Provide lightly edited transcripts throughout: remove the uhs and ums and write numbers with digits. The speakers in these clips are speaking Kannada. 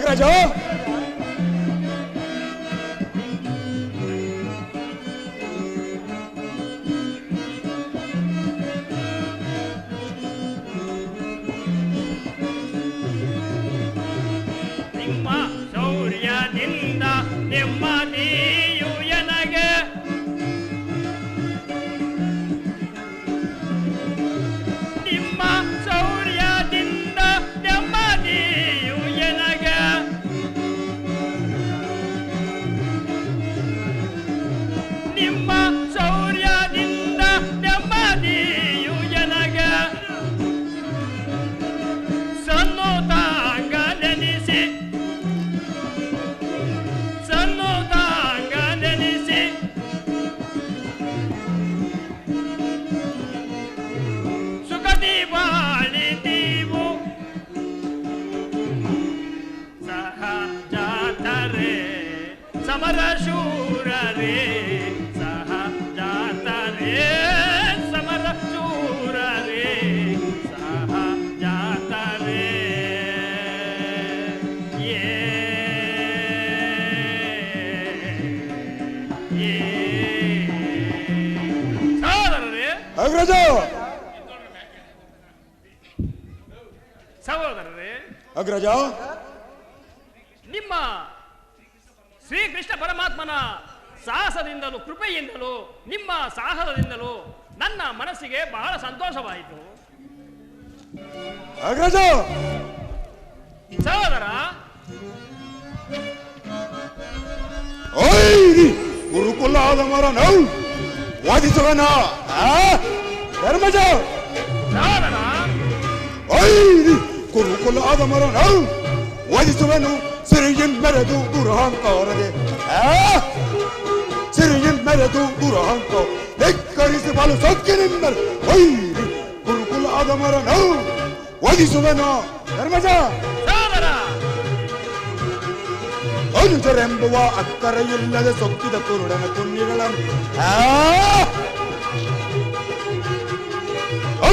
ಅಗ್ರಜ ನಿಮ್ಮ ಶೌರ್ಯದಿಂದ ನೆಮ್ಮದಿಯು ಎನಗೆ ನಿಮ್ಮ ಶೌರ್ಯದಿಂದ ನೆಮ್ಮದಿಯು ಎನಗೆ ನಿಮ್ಮ ಶೌರ್ಯದಿಂದ ನೆಮ್ಮದಿಯು ಎನಗೆ ಸನ್ನುತಾಂಗನೆನಿಸಿ ಸುಖದಿ ಬಾಳಿದೀವು ಸಹಜಾತರೆ ಸಮರ ಶೂರರೇ ಸಹಜಾತರೆ ಸಮರ ಶೂರರೇ ಸಹಜಾತರೆ ಅಗ್ರಜ ಸಹೋದರರೇ ಅಗ್ರಜ ನಿಮ್ಮ ಶ್ರೀಕೃಷ್ಣ ಪರಮಾತ್ಮನ ಸಾಹಸದಿಂದಲೂ ಕೃಪೆಯಿಂದಲೂ ನಿಮ್ಮ ಸಾಹಸದಿಂದಲೂ ನನ್ನ ಮನಸ್ಸಿಗೆ ಬಹಳ ಸಂತೋಷವಾಯಿತು. ಅಗ್ರಜ ಸಹೋದರ ಗುರುಕುಲಾದ ಮರ ನಾವು ವಾದಿಸುವನ ಧರ್ಮಜ ಸಹೋದರ ಗುರುಕುಲಾದ ಮರ ನಾವು ವಾದಿಸುವನು ಸಿರಿಯಿನ್ ಮೆರೆದು ದುರಹಂಕಾರದೆ ಸಿರಿಯಿನ್ ಮೆರೆದು ದುರಹಂಕಾರ ಲೆಕ್ಕರಿಸಿ ಬಾಲು ಸೊಕ್ಕಿನಿಂದ ಗುರುಕುಲಾದ ಮರ ನಾವು ವಾದಿಸುವನು ಧರ್ಮಜ ಸಹೋದರ ಅನುಜರೆಂಬುವ ಅಕ್ಕರೆಯಿಲ್ಲದೆ ಸೊಕ್ಕಿದ ಕುರುಡನ ಪುಣ್ಯಗಳನ್ನು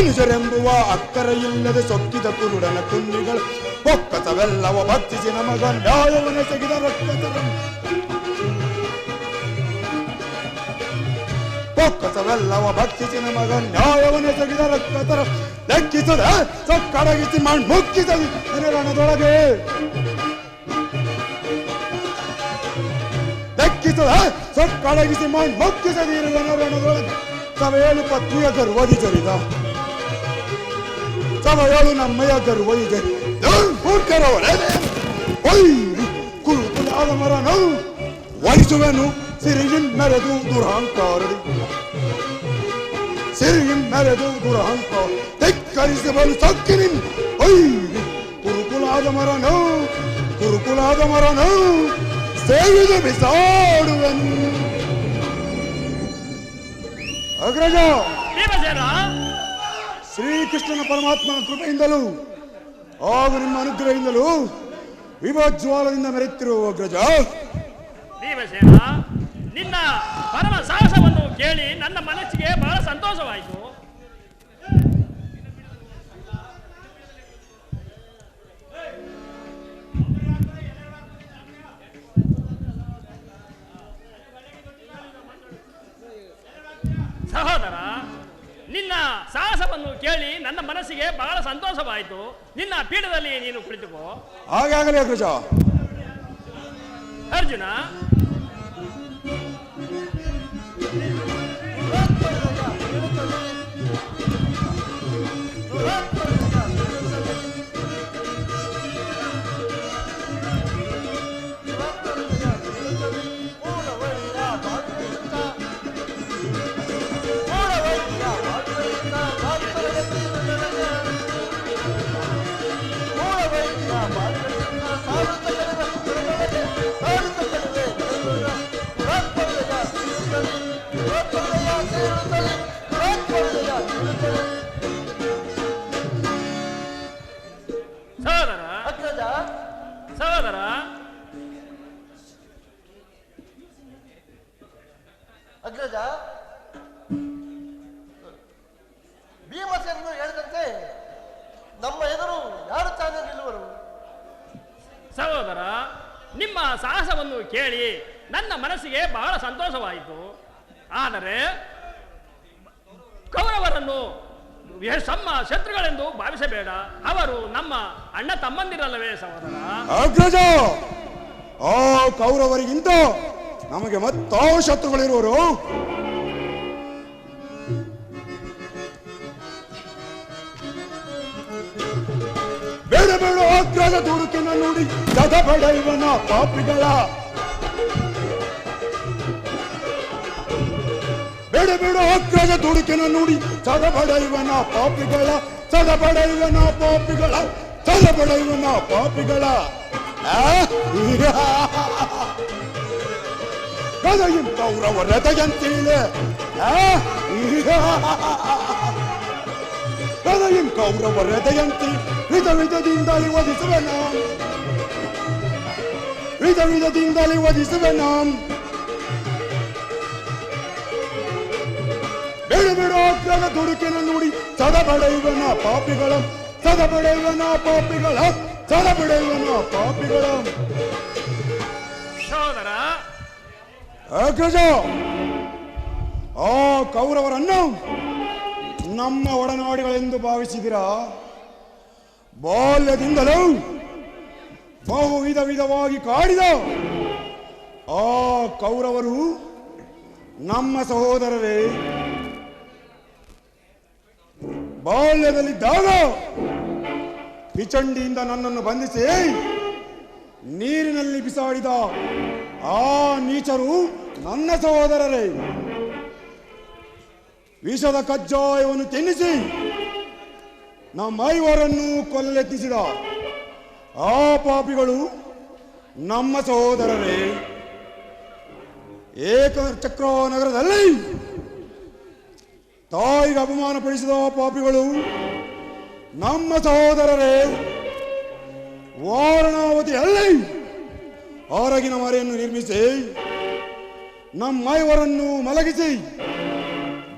ಮನುಷ್ಯರೆಂಬುವ ಅಕ್ಕರೆಯಿಲ್ಲದೆ ಸೊಕ್ಕಿದ ಕುರುಡನ ಕುಂದಿಗಳು ಒಕ್ಕಸವೆಲ್ಲವ ಭಕ್ಷಿಸಿ ನಮಗ ನ್ಯಾಯವನ್ನೆಸಗಿದ ರಕ್ಕಸರ ಒಕ್ಕಸವೆಲ್ಲವ ಭಕ್ಷಿಸಿ ನಮಗ ನ್ಯಾಯವನ್ನೆಸಗಿದ ರಕ್ಕಸರ ಲೆಕ್ಕಿಸದ ಸೊಕ್ಕಡಗಿಸಿ ಮುಕ್ಕಿಸಲಿ ರಣದೊಳಗೆ ಲೆಕ್ಕಿಸದ ಸೊಕ್ಕಡಗಿಸಿ ಮುಕ್ಕಿಸದಿರುವ ರಣದೊಳಗೆ ಸಭೆಯಲು ಪತ್ನಿಯ ಗರ್ವದಿ ಜರಿದ ಸಭೆಯಲು ನಮ್ಮಯ ಗರ್ವದಿ ಜರಿ ಕುರುಕುಲಾದ ಮರನು ವಹಿಸುವೆನು ಸಿರಿಯಿನ್ಮೆರೆದು ದುರಹಂಕಾರದಿ ಸಿರಿಯಿನ್ಮೆರೆದು ದುರಹಂಕಾರ ಧಿಕ್ಕರಿಸಬಲು ಸೊಕ್ಕಿನಿನ್ ಕುರುಕುಲಾದ ಮರನು ಸೇವಿದು ಬಿಸಾಡುವೆನು. ಅಗ್ರಜ ಶ್ರೀಕೃಷ್ಣನ ಪರಮಾತ್ಮನ ಕೃಪೆಯಿಂದಲೂ ಹಾಗೂ ನಿಮ್ಮ ಅನುಗ್ರಹದಿಂದಲೂ ವಿಭಜ್ವಾಲದಿಂದ ಮೆರೆಯುತ್ತಿರುವ ಅಗ್ರಜ. ಭೀಮಸೇನ, ನಿನ್ನ ಪರಮ ಸಾಹಸವನ್ನು ಕೇಳಿ ನನ್ನ ಮನಸ್ಸಿಗೆ ಬಹಳ ಸಂತೋಷವಾಯಿತು. ಸಹೋದರ, ನಿನ್ನ ಸಾಹಸವನ್ನು ಕೇಳಿ ನನ್ನ ಮನಸ್ಸಿಗೆ ಬಹಳ ಸಂತೋಷವಾಯಿತು. ನಿನ್ನ ಪೀಠದಲ್ಲಿ ನೀನು ಕುಳಿತುಕೋ. ಹಾಗಾಗಲಿ ಅಗ್ರಜ. ಅರ್ಜುನ, ಸಹೋದರ, ಅಗ್ರಜ, ಭೀಮಸೇನನು ಹೇಳಿದಂತೆ ನಮ್ಮ ಎದುರು ಯಾರು ತಾನೇ ನಿಲ್ಲುವರು? ಸಹೋದರ, ನಿಮ್ಮ ಸಾಹಸವನ್ನು ಕೇಳಿ ನನ್ನ ಮನಸ್ಸಿಗೆ ಬಹಳ ಸಂತೋಷವಾಯಿತು. ಆದರೆ ಕೌರವರನ್ನು ನಮ್ಮ ಶತ್ರುಗಳೆಂದು ಭಾವಿಸಬೇಡ. ಅವರು ನಮ್ಮ ಅಣ್ಣ ತಮ್ಮಂದಿರಲ್ಲವೇ ಸಹೋದರ? ಅಗ್ರಜ, ಆ ಕೌರವರಿಗಿಂತ ನಮಗೆ ಮತ್ತೋ ಶತ್ರುಗಳಿರುವರು. ಬೇಡ ಬೇಡ ಅಗ್ರಜ ದುಡುಕಿನ ನುಡಿ ಗದಬಡ ಇವನ ಪಾಪಿಗಳ. ಬೇಡ ಬೇಡ ಅಗ್ರಜ ದುಡುಕಿನ ನುಡಿ ಸದಬಡ ಇವನ ಪಾಪಿಗಳ, ಸದಬಡ ಇವನ ಪಾಪಿಗಳ, ಸದಬಡ ಇವನ ಪಾಪಿಗಳ. ಗದೆയും ಕೌರವರ ಜಯಂತಿಲೆ, ಗದೆയും ಕೌರವರ ಜಯಂತಿ ವಿಧ ವಿಧದಿಂದಲೇ ವಧಿಸುವೆನು, ವಿಧ ವಿಧದಿಂದಲೇ ವಧಿಸುವೆನು. ಬೇಡ ಬೇಡ ಅಗ್ರಜ ದುಡುಕಿನ ನುಡಿ ಸದಬಡೆಯುವನ ಪಾಪಿಗಳ, ಸದಬಡೆಯುವನ ಪಾಪಿಗಳ, ಸದಬಡೆಯುವನ ಪಾಪಿಗಳ. ಸಹೋದರ ಅಗ್ರಜ, ಆ ಕೌರವರನ್ನು ನಮ್ಮ ಒಡನಾಡಿಗಳೆಂದು ಭಾವಿಸಿದಿರಾ? ಬಾಲ್ಯದಿಂದಲೂ ಬಹು ವಿಧವಾಗಿ ಕಾಡಿದ ಆ ಕೌರವರು ನಮ್ಮ ಸಹೋದರರೇ. ಬಾಲ್ಯದಲ್ಲಿದ್ದಾಗ ಪಿಚಂಡಿಯಿಂದ ನನ್ನನ್ನು ಬಂಧಿಸಿ ನೀರಿನಲ್ಲಿ ಬಿಸಾಡಿದ ಆ ನೀಚರು ನನ್ನ ಸಹೋದರರೇ. ವಿಷದ ಕಜ್ಜಾಯವನ್ನು ತಿನ್ನಿಸಿ ನಮ್ಮೈವರನ್ನು ಕೊಲ್ಲೆತ್ತಿಸಿದ ಆ ಪಾಪಿಗಳು ನಮ್ಮ ಸಹೋದರರೇ. ಏಕಚಕ್ರ ನಗರದಲ್ಲಿ ತಾಯಿಗೆ ಅಪಮಾನಪಡಿಸಿದ ಪಾಪಿಗಳು ನಮ್ಮ ಸಹೋದರರೇ. ವಾರಣಾವತಿಯಲ್ಲಿ ಹೊರಗಿನ ಮರೆಯನ್ನು ನಿರ್ಮಿಸಿ ನಮ್ಮೈವರನ್ನು ಮಲಗಿಸಿ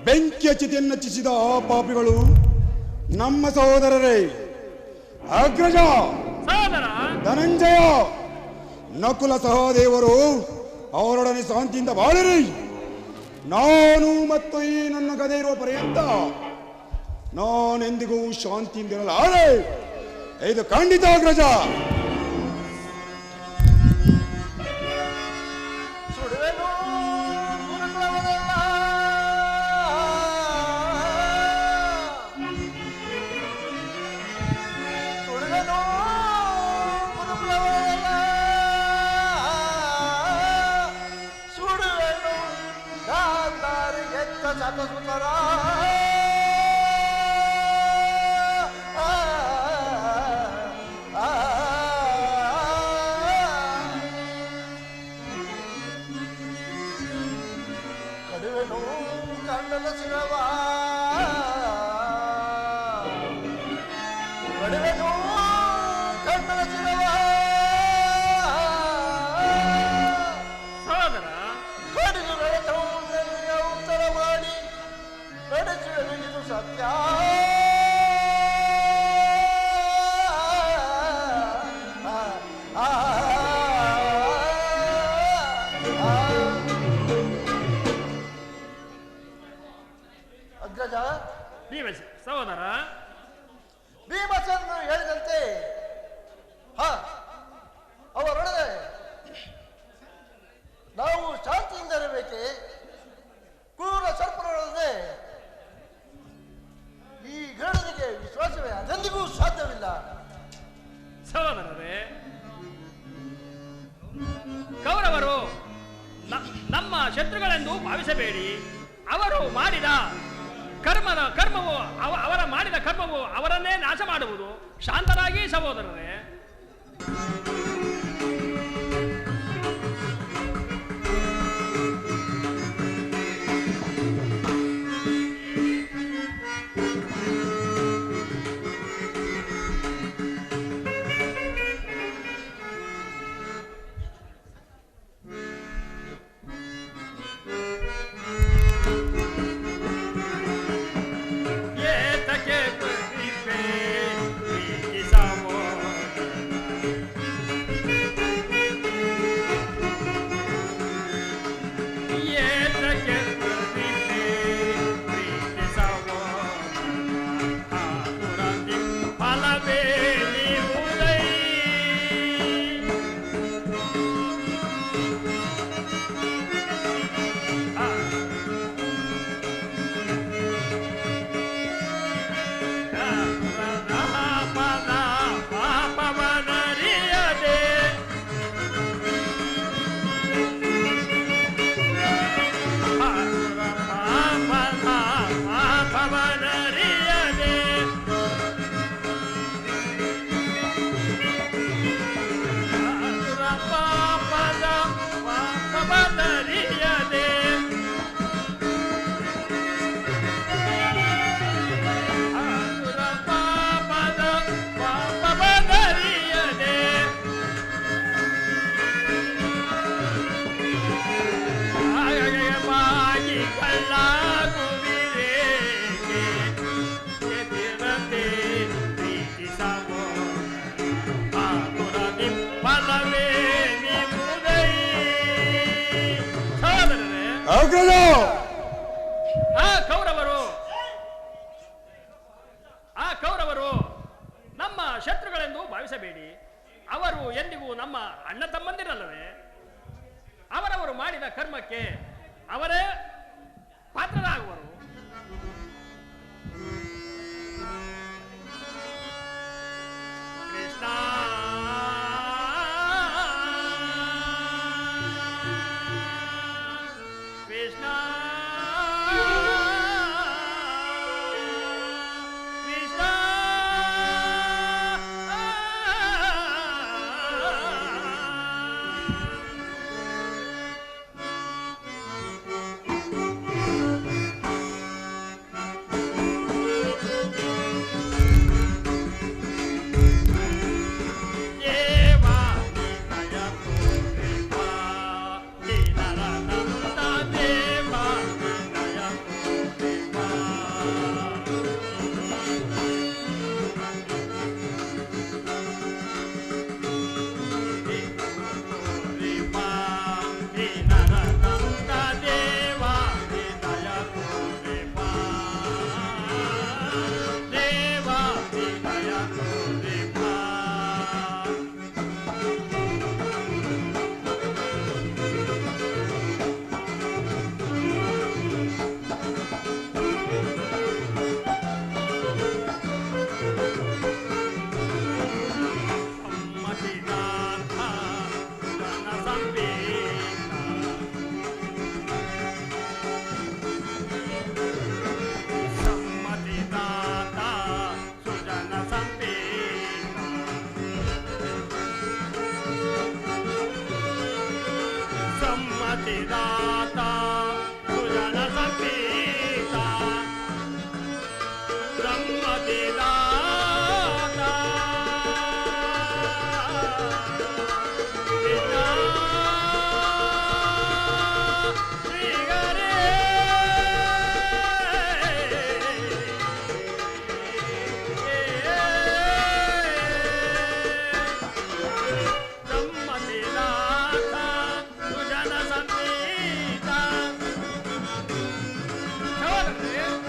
ಬೆಂಕಿಯ ಚಿತೆಯನ್ನು ಹಚ್ಚಿಸಿದ ಆ ಪಾಪಿಗಳು ನಮ್ಮ ಸಹೋದರರೇ, ಅಗ್ರಜ, ಸಹೋದರ ಧನಂಜಯ, ನಕುಲ ಸಹದೇವರು ಅವರೊಡನೆ ಶಾಂತಿಯಿಂದ ಬಾಳಿರಿ. ನಾನು ಮತ್ತು ಈ ನನ್ನ ಗದೆ ಇರುವ ಪರ್ಯಂತ ನಾನೆಂದಿಗೂ ಶಾಂತಿಯಿಂದ ಇರಲಾರೆ. ಇದು ಖಂಡಿತ ಅಗ್ರಜ. ಸುಡುವೆನು ಗುರುಕುಲವನ್ನೆಲ್ಲ, ಸುಡುವೆನು ಗುರುಕುಲವನ್ನೆಲ್ಲ, ಸುಡುವೆನು ಗಾಂಧಾರಿ ಎತ್ತ ಶತಸುತರ. ಕಡುವೆನು ಕಣ್ಣನ ಶಿರವ, ಕಡುವೆನು ಕಣ್ಣನ ಶಿರವ. ಸಹೋದರ ಕಡಿದು ನಡೆಸುವುದನ್ನು ಉತ್ತರ ಮಾಡಿ ನಡೆಸುವುದು ಇದು ಸತ್ಯ. ಅಗ್ರಜ, ಸಹೋದರ ಭೀಮಸೇನನು ಹೇಳಿದಂತೆ ಅವರೊಡನೆ ನಾವು ಶಾಂತಿಯಿಂದ ಇರಬೇಕೆ? ಕ್ರೂರ ಸರ್ಪರೊಡನೆ ಈ ಗರುಡನಿಗೆ ವಿಶ್ವಾಸವೇ ಅದೆಂದಿಗೂ ಸಾಧ್ಯವಿಲ್ಲ. ಸಹೋದರರೇ, ಕೌರವರು ನಮ್ಮ ಶತ್ರುಗಳೆಂದು ಭಾವಿಸಬೇಡಿ. ಅವರು ಮಾಡಿದ ಕರ್ಮವು ಅವರನ್ನೇ ನಾಶ ಮಾಡುವುದು. ಶಾಂತರಾಗಿ ಸಹೋದರರೇ. ಕೌರವರು ನಮ್ಮ ಶತ್ರುಗಳೆಂದು ಭಾವಿಸಬೇಡಿ. ಅವರು ಎಂದಿಗೂ ನಮ್ಮ ಅಣ್ಣ ತಮ್ಮಂದಿರಲ್ಲವೇ? ಅವರವರು ಮಾಡಿದ ಕರ್ಮಕ್ಕೆ ಅವರೇ ಪಾತ್ರರಾಗುವರು. ಕೃಷ್ಣ ಕೃಷ್ಣ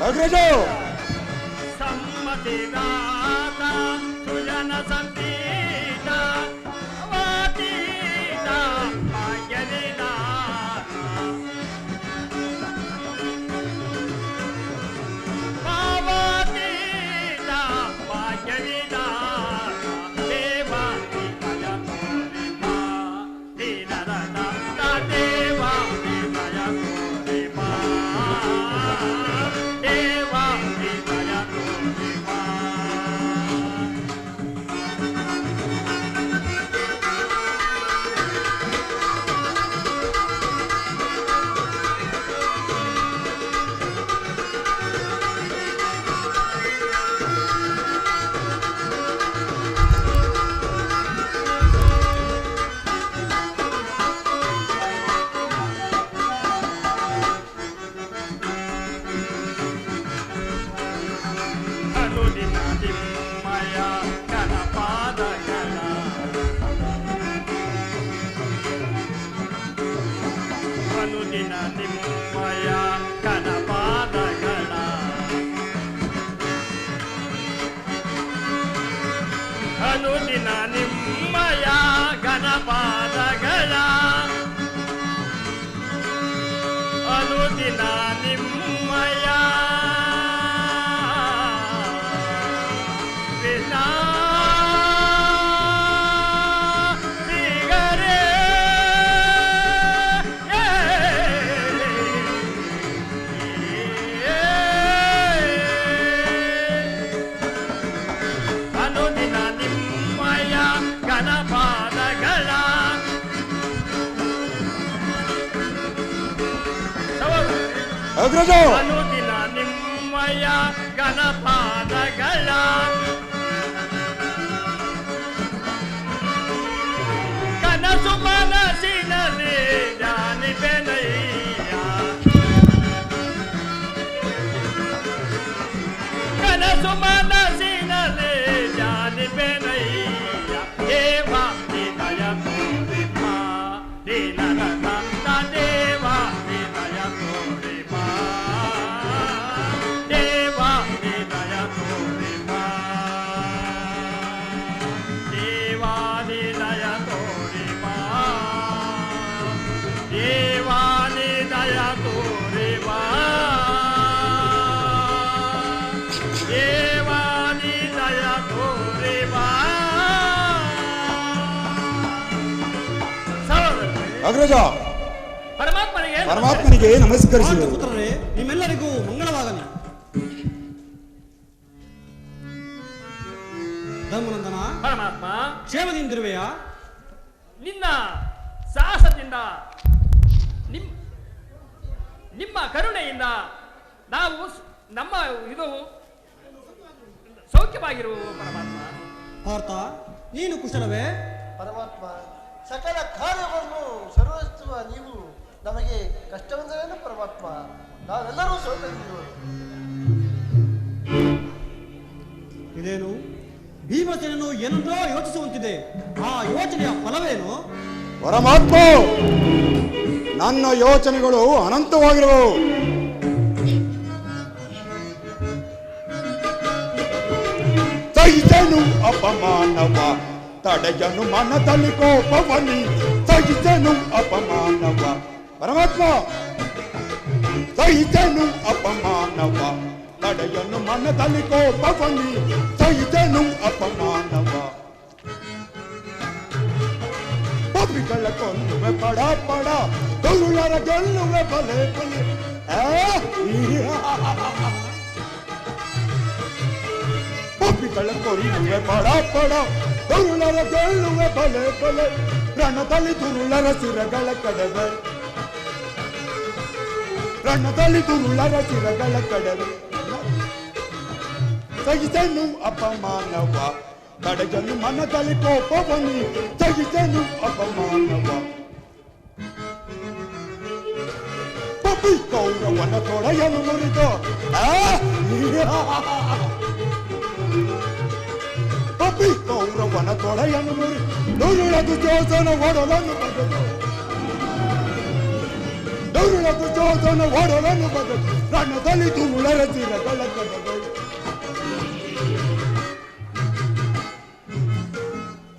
ಅಗ್ರಜ ಸಮ್ಮತಿದಾತ ಸುಜನ ಸಂತೀತ ವಾತೀತ ಭಾಗ್ಯನಿದಾತ ಭಾವಾತೀತ ಭಾಗ್ಯನಿದಾತ ದೇವಾತಿ ಭಯ ತೋರಿಮಾ ದೀನರಥ ದೇವಾತಿ ಭಯ ತೋರಿಮಾ ಅನುದಿನ ನಿಮ್ಮಯ ಕನಪಾದಗಳ ಅನುದಿನ ನಿಮ್ಮಯ ಘನಪಾದಗಳ ಅನುದಿನ ನಿಮ್ಮಯ ಅಗ್ರಜ ಅನುದಿನ ನಿಮ್ಮಯ ಗಣಪಾದಗಳ ಕನಸು ಮನಸ್ಸಿನಲ್ಲಿ ಜಾನಿಬೆನಯ್ಯ ಕನಸು ಮನಸ್ಸಿನಲ್ಲಿ ಜಾನಿಬೆನಯ್ಯ ದೇವ ನಿದಯ ತೋರಿಮ ದೀನರಥ ದೇವ ನಿದಯ ತೋರಿಮ ದೇವ ನಿದಯ ತೋರಿಮ ದೇವ ನಿದಯ ತೋರಿಮ ದೇವ ನಿದಯ ತೋರಿಮ ದೇವ ನಿದಯ ತೋರಿಮ ಅಗ್ರಜ ಪರಮಾತ್ಮನಿಗೆ ನಮಸ್ಕರಿಸಿದರು. ಪುತ್ರರೇ, ನಿಮ್ಮೆಲ್ಲರಿಗೂ ಮಂಗಳವಾಗಲಿ. ಧರ್ಮನಂದನ, ಪರಮಾತ್ಮ ಕ್ಷೇಮದಿಂದಿರುವೆಯಾ? ನಿನ್ನ ಸಾಹಸದಿಂದ ನಿಮ್ಮ ಕರುಣೆಯಿಂದ ನಾವು ನಮ್ಮ ಇದು ಸೌಖ್ಯವಾಗಿರುವ ಪರಮಾತ್ಮ. ಪಾರ್ಥ, ನೀನು ಕುಶಲವೇ? ಪರಮಾತ್ಮ, ಸಕಲ ಕಾರ್ಯವನ್ನು ಸರ್ವಹಿಸುವ ನೀವು ನಮಗೆ ಕಷ್ಟವೆಂದರೇನು ಪರಮಾತ್ಮ? ನಾವೆಲ್ಲರೂ ಸೌಖ್ಯದಿಂದಿರುವರು. ಇದೇನು ಭೀಮಸೇನನು ಏನಂದ್ರೋ ಯೋಚಿಸುವಂತಿದೆ. ಆ ಯೋಚನೆಯ ಫಲವೇನು? ಪರಮಾತ್ಮ, ನನ್ನ ಯೋಚನೆಗಳು ಅನಂತವಾಗಿರುವವು. ಸಹಿಸನು ಅಪಮಾನವ ತಡೆಯನು ಮನದಲ್ಲಿ ಕೋಪವನಿ ಸಹಿಸನು ಅಪಮಾನವ ಪರಮಾತ್ಮ ಸಹಿಸನು ಅಪಮಾನವ ತಡೆಯನು ಮನದಲ್ಲಿ ಕೋಪವನಿ ಸಹಿಸನು ಅಪಮಾನವ ಪಪಿಗಳ ಕೊಲ್ಲುವೆ ಪಡ ಪಡ ದುರುಳರ ಗೆಲ್ಲುವೆ ಬಲೆ ಬಲೆ ಪಪಿಗಳ ಕೊಲ್ಲುವೆ ಪಡ ಪಡ ದುರುಳರ ಗೆಲ್ಲುವೆ ಬಲೆ ಬಲೆ ರಣದಲ್ಲಿ ದುರುಳರ ಸಿರಗಳ ಕಡವೆ ರಣದಲ್ಲಿ ದುರುಳರ ಸಿರಗಳ ಕಡವೆ ಸಹಿಸನು ಅಪಮಾನವ ತಡೆಯನು ಮನದಲ್ಲಿ ಕೋಪವನಿ ಸಹಿಸನು ಅಪಮಾನವ ಪಪಿ ಕೌರವನ ತೊಡೆಯನು ಮುರಿದು ಪಪಿ ಕೌರವನ ತೊಡೆಯನು ಮುರಿ ದುರುಳದು ಜೋಸನ ಒಡಲನ್ನು ಬಗೆದು ದುರುಳದು ಜೋಸನ ಒಡಲನ್ನು ಬಗೆದು ರಣದಲ್ಲಿ ದುರುಳರ ಸಿರಗಳ ಕಡವೆ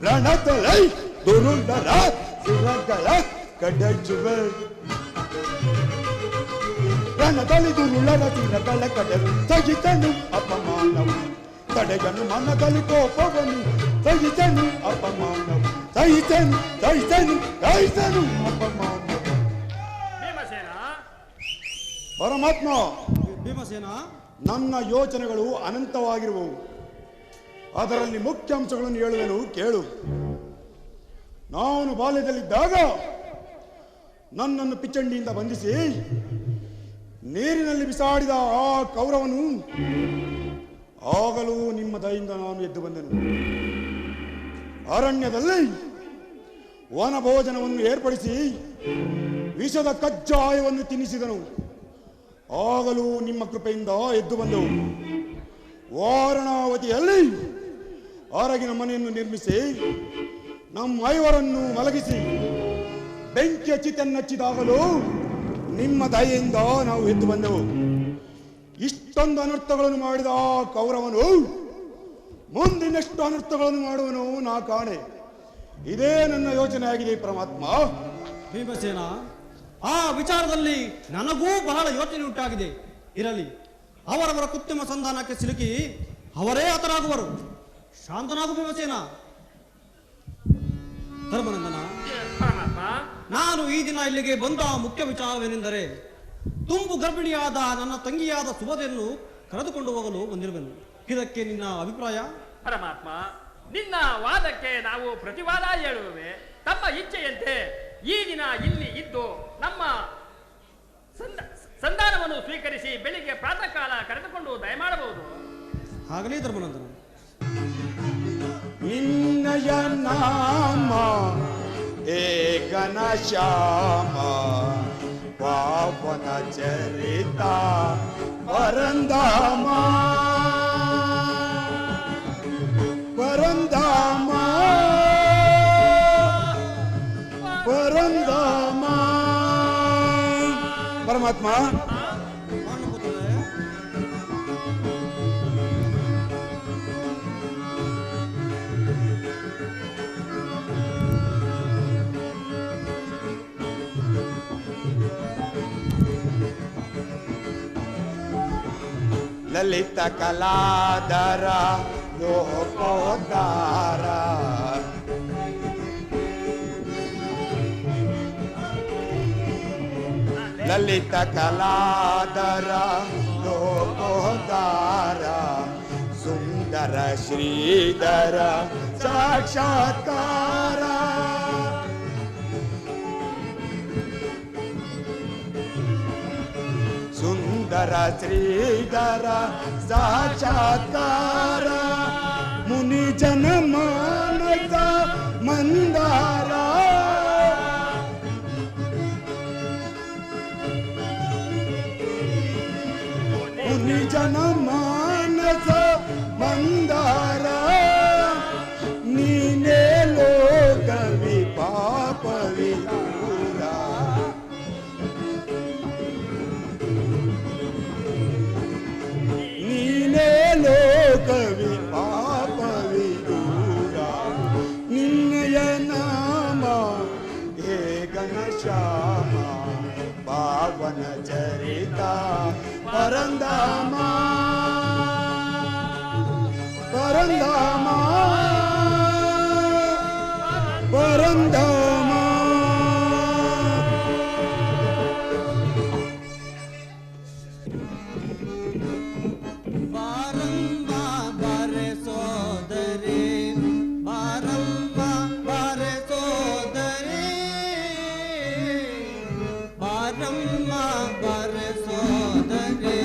ರಣದೊಳೈ ದುರುಳರ ಸಿರಗಳ ಕಡಚುವೆ ರಣದಲ್ಲಿ ದುರುಳರ ಸಿರಗಳ ಕಡಲು ಸಹಿಸನು ಅಪಮಾನವು ತಡೆಯನು ಮನದಲ್ಲಿ ಕೋಪವನು ಸಹಿಸನು ಅಪಮಾನವು ಸಹಿಸನು ಸಹಿಸನು ಸಹಿಸನು ಅಪಮಾನವು ಭೀಮಸೇನ ಪರಮಾತ್ಮ ಭೀಮಸೇನ ನನ್ನ ಯೋಚನೆಗಳು ಅನಂತವಾಗಿರುವವು ಅದರಲ್ಲಿ ಮುಖ್ಯಾಂಶಗಳನ್ನು ಹೇಳುವೆನು ಕೇಳು ನಾನು ಬಾಲ್ಯದಲ್ಲಿದ್ದಾಗ ನನ್ನನ್ನು ಪಿಚ್ಚಂಡಿಯಿಂದ ಬಂಧಿಸಿ ನೀರಿನಲ್ಲಿ ಬಿಸಾಡಿದ ಆ ಕೌರವನು ಆಗಲೂ ನಿಮ್ಮ ದಯಿಂದ ನಾನು ಎದ್ದು ಬಂದೆನು ಅರಣ್ಯದಲ್ಲಿ ವನಭೋಜನವನ್ನು ಏರ್ಪಡಿಸಿ ವಿಷದ ಕಜ್ಜಾಯವನ್ನು ತಿನ್ನಿಸಿದನು ಆಗಲೂ ನಿಮ್ಮ ಕೃಪೆಯಿಂದ ಎದ್ದು ಬಂದೆವು ವಾರಣಾವತಿಯಲ್ಲಿ ಹೊರಗಿನ ಮನೆಯನ್ನು ನಿರ್ಮಿಸಿ ನಮ್ಮ ಐವರನ್ನು ಮಲಗಿಸಿ ಬೆಂಕಿಯ ಚಿತೆನ್ನಚ್ಚಿದಾಗಲೂ ನಿಮ್ಮ ದಯೆಯಿಂದ ನಾವು ಎದ್ದು ಬಂದೆವು ಇಷ್ಟೊಂದು ಅನರ್ಥಗಳನ್ನು ಮಾಡಿದ ಆ ಕೌರವನು ಮುಂದಿನಷ್ಟು ಅನರ್ಥಗಳನ್ನು ಮಾಡುವನು ನಾ ಕಾಣೆ ಇದೇ ನನ್ನ ಯೋಚನೆ ಆಗಿದೆ ಪರಮಾತ್ಮ ಭೀಮಸೇನ ಆ ವಿಚಾರದಲ್ಲಿ ನನಗೂ ಬಹಳ ಯೋಚನೆ ಉಂಟಾಗಿದೆ ಇರಲಿ ಅವರವರ ಕೃತ್ರಿಮ ಸಂಧಾನಕ್ಕೆ ಸಿಲುಕಿ ಅವರೇ ಹತರಾಗುವರು ಶಾಂತನಾಗು ಭೀಮಸೇನ ಧರ್ಮನಂದನ ಪರಮಾತ್ಮ ನಾನು ಈ ದಿನ ಇಲ್ಲಿಗೆ ಬಂದ ಮುಖ್ಯ ವಿಚಾರವೇನೆಂದರೆ ತುಂಬು ಗರ್ಭಿಣಿಯಾದ ನನ್ನ ತಂಗಿಯಾದ ಸುಭದೆಯನ್ನು ಕರೆದುಕೊಂಡು ಹೋಗಲು ಬಂದಿರುವೆನು ಇದಕ್ಕೆ ನಿನ್ನ ಅಭಿಪ್ರಾಯ ಪರಮಾತ್ಮ ನಿನ್ನ ವಾದಕ್ಕೆ ನಾವು ಪ್ರತಿವಾದ ಹೇಳುವೆ ತಮ್ಮ ಇಚ್ಛೆಯಂತೆ ಈ ದಿನ ಇಲ್ಲಿ ಇದ್ದು ನಮ್ಮ ಸಂಧಾನವನ್ನು ಸ್ವೀಕರಿಸಿ ಬೆಳಿಗ್ಗೆ ಪ್ರಾತಃ ಕಾಲ ಕರೆದುಕೊಂಡು ದಯಮಾಡಬಹುದು ಆಗಲೇ ಧರ್ಮನಂದನ ನಿನ್ನಯ ನಾಮ ಏಕನ ಶ್ಯಾಮ ಪಾವನ ಚರಿತ ಪರಂಧಾಮ ಪರಂಧಾಮ ಪರಂಧಾಮ ಪರಮಾತ್ಮ ಲಲಿತ ಕಲಾಧರ ಲೋಕೋದ್ಧಾರ ಲಲಿತ ಕಲಾಧರ ಲೋಕೋದ್ಧಾರ ಸುಂದರ ಶ್ರೀಧರ ಸಾಕ್ಷಾತ್ಕಾರ ಸುಂದರ ಶ್ರೀಧರ ಸಾಕ್ಷಾತ್ಕಾರ ಮುನಿ ಜನ ಮಾನಸ ಮಂದಾರ ಮುನಿ ಜನ ಮಾನಸ ಮಂದಾರ ನೀನೇ ಲೋಕವಿ ಪಾಪವಿ ಲೋಕವಿ ಪಾಪ ಪರಂಧಾಮ ಬಾರಮ್ಮ ಬಾರೆ ಸೋದರಿ ಬಾರಮ್ಮ ಬಾರೆ ಸೋದರಿ ಬಾರಮ್ಮ ಬಾರೆ ಸೋದರಿ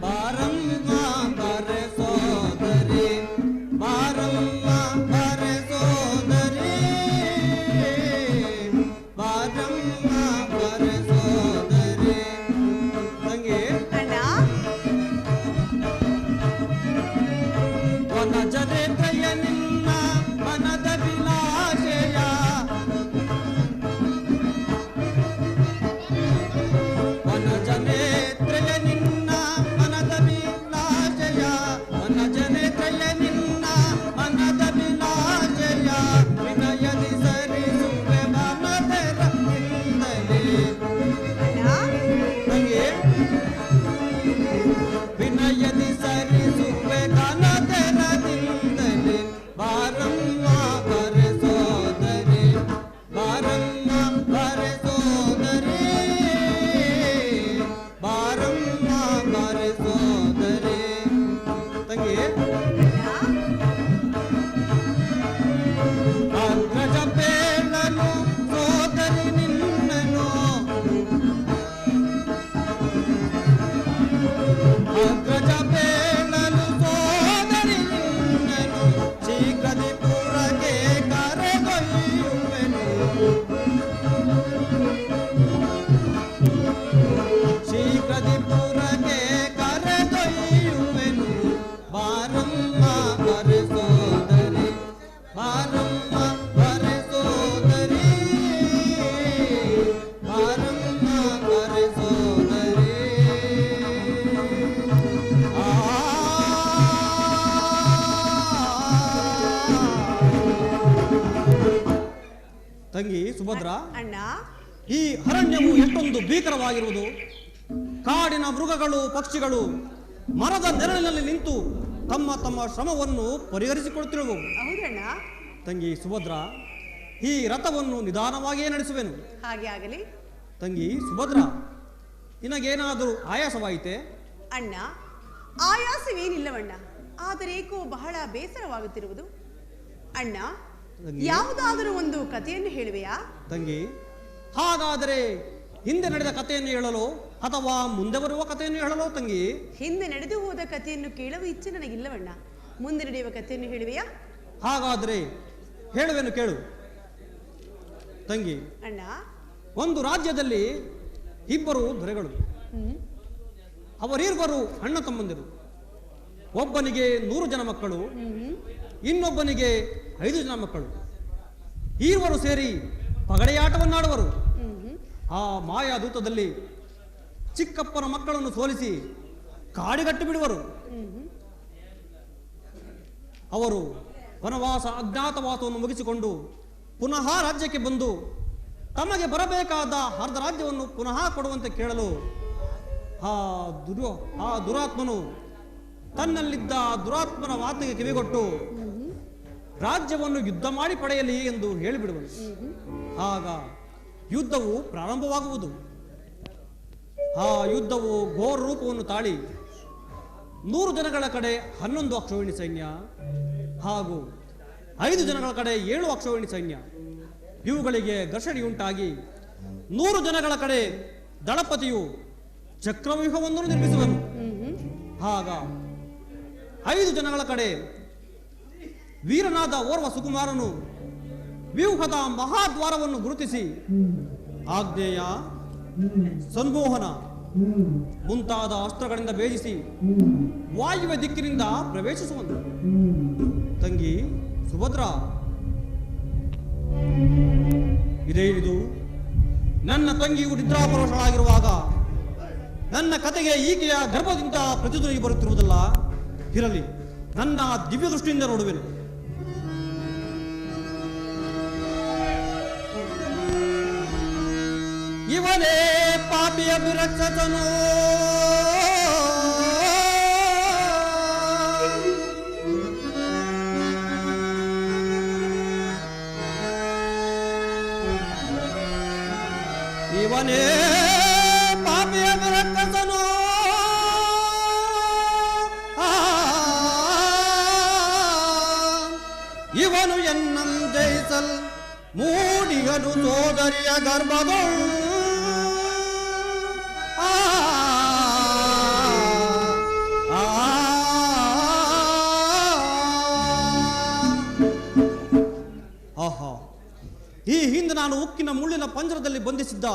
ಬಾರಮ್ಮ ಬಾರೆ ಸೋದರಿ ಬಾರಮ್ಮ ಬಾರೆ ಸೋದರಿ ಬಾರಮ್ಮ ಬಾರೆ ಸೋದರಿ ತಂಗಿ ಅಣ್ಣ ವನ ಜನೇತ್ರಯ ನಿನ್ನ ಮನದ ವಿಲಾಸೆಯ ವನ ಜನೇತ್ರಯ ನಿನ್ನ ಮನದ ವಿಲಾಸೆಯ ವನ ಜನೇತ್ರಯ ನಿನ್ನ ಮನದ ವಿಲಾಸೆಯ ವಿನಯದಿ ಸರಿಸುವೆ ಮನದರಿಂದಲೇ ಅಣ್ಣ ತಂಗಿ ವಿನಯದಿ ಸರಿಸುವೆ ಕನದರದಿಂದಲೇ ಬಾರಮ್ಮ ಬರೆ ಸೋದರಿ ಬಾರಮ್ಮ ಬರೆ ಸೋದರಿ ಬಾರಮ್ಮ ಬರೆ ಸೋದರಿ ತಂಗಿ ಅಗ್ರಜ ಬೇಳನು ಸೋದರಿ ನಿನ್ನನು ಅಗ್ರಜ ಬೇಳನು ಸೋದರಿ ನಿನ್ನನು ಶೀಘ್ರದಿ ಪುರಗೆ ಕರೆದೊಯ್ಯುವೆನು ಶೀಘ್ರದಿ ಪುರಗೆ ಕರೆದೊಯ್ಯುವೆನು ಬಾರಮ್ಮ ಬರೆ ಸೋದರಿ ಬಾರಮ್ಮ ಬರೆ ಸೋದರಿ ಬಾರಮ್ಮ ಬರೆ ಸೋದರಿ ತಂಗಿ ಸುಭದ್ರ ಅಣ್ಣ ಈ ಅರಣ್ಯವು ಎಷ್ಟೊಂದು ಭೀಕರವಾಗಿರುವುದು. ಕಾಡಿನ ಮೃಗಗಳು ಪಕ್ಷಿಗಳು ಮರದ ನೆರಳಿನಲ್ಲಿ ನಿಂತು ತಮ್ಮ ತಮ್ಮ ಶ್ರಮವನ್ನು ಪರಿಹರಿಸಿಕೊಳ್ತಿರುವು. ಹೌದಣ್ಣ ತಂಗಿ ಸುಭದ್ರ ಈ ರಥವನ್ನು ನಿಧಾನವಾಗಿಯೇ ನಡೆಸುವೆನು. ಹಾಗೆ ಆಗಲಿ. ತಂಗಿ ಸುಭದ್ರ ನಿನಗೇನಾದರೂ ಆಯಾಸವಾಯಿತೆ? ಅಣ್ಣ ಆಯಾಸವೇನಿಲ್ಲವಣ್ಣ, ಆದರೆ ಏಕೋ ಬಹಳ ಬೇಸರವಾಗುತ್ತಿರುವುದು. ಅಣ್ಣ ತಂಗಿ. ಯಾವುದಾದರೂ ಒಂದು ಕಥೆಯನ್ನು ಹೇಳುವೆಯಾ? ತಂಗಿ ಹಾಗಾದರೆ ಹಿಂದೆ ನಡೆದ ಕಥೆಯನ್ನು ಹೇಳಲು ಅಥವಾ ಮುಂದೆ ಬರುವ ಕಥೆಯನ್ನು ಹೇಳಲು? ತಂಗಿ ಹಿಂದೆ ನಡೆದು ಹೋದ ಕಥೆಯನ್ನು ಕೇಳುವ ಇಚ್ಛೆ ನನಗಿಲ್ಲವಣ್ಣ, ಮುಂದೆ ನಡೆಯುವ ಕಥೆಯನ್ನು ಹೇಳುವೆಯಾ? ಹಾಗಾದರೆ ಹೇಳುವೆನು ಕೇಳು. ತಂಗಿ ಅಣ್ಣ ಒಂದು ರಾಜ್ಯದಲ್ಲಿ ಇಬ್ಬರು ದೊರೆಗಳು. ಅವರಿಬ್ಬರು ಅಣ್ಣ ತಮ್ಮಂದಿರು. ಒಬ್ಬನಿಗೆ 100 ಜನ ಮಕ್ಕಳು, ಇನ್ನೊಬ್ಬನಿಗೆ 5 ಜನ ಮಕ್ಕಳು. ಈರ್ವರು ಸೇರಿ ಪಗಡೆಯಾಟವನ್ನಾಡುವರು. ಆ ಮಾಯಾದೂತದಲ್ಲಿ ಚಿಕ್ಕಪ್ಪನ ಮಕ್ಕಳನ್ನು ಸೋಲಿಸಿ ಕಾಡಿಗಟ್ಟಿ ಬಿಡುವರು. ಅವರು ವನವಾಸ ಅಜ್ಞಾತವಾಸವನ್ನು ಮುಗಿಸಿಕೊಂಡು ಪುನಃ ರಾಜ್ಯಕ್ಕೆ ಬಂದು ತಮಗೆ ಬರಬೇಕಾದ ಅರ್ಧ ರಾಜ್ಯವನ್ನು ಪುನಃ ಕೊಡುವಂತೆ ಕೇಳಲು ಆ ದುರಾತ್ಮನು ತನ್ನಲ್ಲಿದ್ದ ದುರಾತ್ಮನ ಮಾತಿಗೆ ಕಿವಿಗೊಟ್ಟು ರಾಜ್ಯವನ್ನು ಯುದ್ಧ ಮಾಡಿ ಪಡೆಯಲಿ ಎಂದು ಹೇಳಿಬಿಡುವನು. ಆಗ ಯುದ್ಧವು ಪ್ರಾರಂಭವಾಗುವುದು. ಆ ಯುದ್ಧವು ಘೋರ ರೂಪವನ್ನು ತಾಳಿ 100 ಜನಗಳ ಕಡೆ 11 ಅಕ್ಷೋಹಿಣಿ ಸೈನ್ಯ ಹಾಗೂ 5 ಜನಗಳ ಕಡೆ 7 ಅಕ್ಷೋಹಿಣಿ ಸೈನ್ಯ, ಇವುಗಳಿಗೆ ಘರ್ಷಣೆಯುಂಟಾಗಿ 100 ಜನಗಳ ಕಡೆ ದಳಪತಿಯು ಚಕ್ರವ್ಯೂಹವನ್ನು ನಿರ್ಮಿಸುವನು. ಆಗ 5 ಜನಗಳ ಕಡೆ ವೀರನಾದ ಓರ್ವ ಸುಕುಮಾರನು ವ್ಯೂಹದ ಮಹಾದ್ವಾರವನ್ನು ಗುರುತಿಸಿ ಆಗ್ನೇಯ, ಸಂಮೋಹನ ಮುಂತಾದ ಅಸ್ತ್ರಗಳಿಂದ ಭೇದಿಸಿ ವಾಯುವ್ಯ ದಿಕ್ಕಿನಿಂದ ಪ್ರವೇಶಿಸುವನು. ತಂಗಿ ಸುಭದ್ರ ಇದೇನಿದು? ನನ್ನ ತಂಗಿಯು ನಿದ್ರಾಪರೋಷಳಾಗಿರುವಾಗ ನನ್ನ ಕತೆಗೆ ಈಕೆಯ ಗರ್ಭದಿಂದ ಪ್ರತಿಧ್ವನಿ ಬರುತ್ತಿರುವುದಲ್ಲ. ಇರಲಿ, ನನ್ನ ದಿವ್ಯ ದೃಷ್ಟಿಯಿಂದ ನೋಡುವೆನು. ಇವನೇ ಪಾಪಿಯ ವಿರಕ್ಷಕನು. ಇವನೇ ಪಾಪಿಯ ವಿರಕ್ಷಕನು. ಇವನು ಎನ್ನಂಜೈಸಲ್ ಮೂಡಿಗನು ಸೋದರಿಯ ಗರ್ಭದೊಳು. ಆಹಾ, ಈ ಹಿಂದೆ ನಾನು ಉಕ್ಕಿನ ಮುಳ್ಳಿನ ಪಂಜರದಲ್ಲಿ ಬಂಧಿಸಿದ್ದ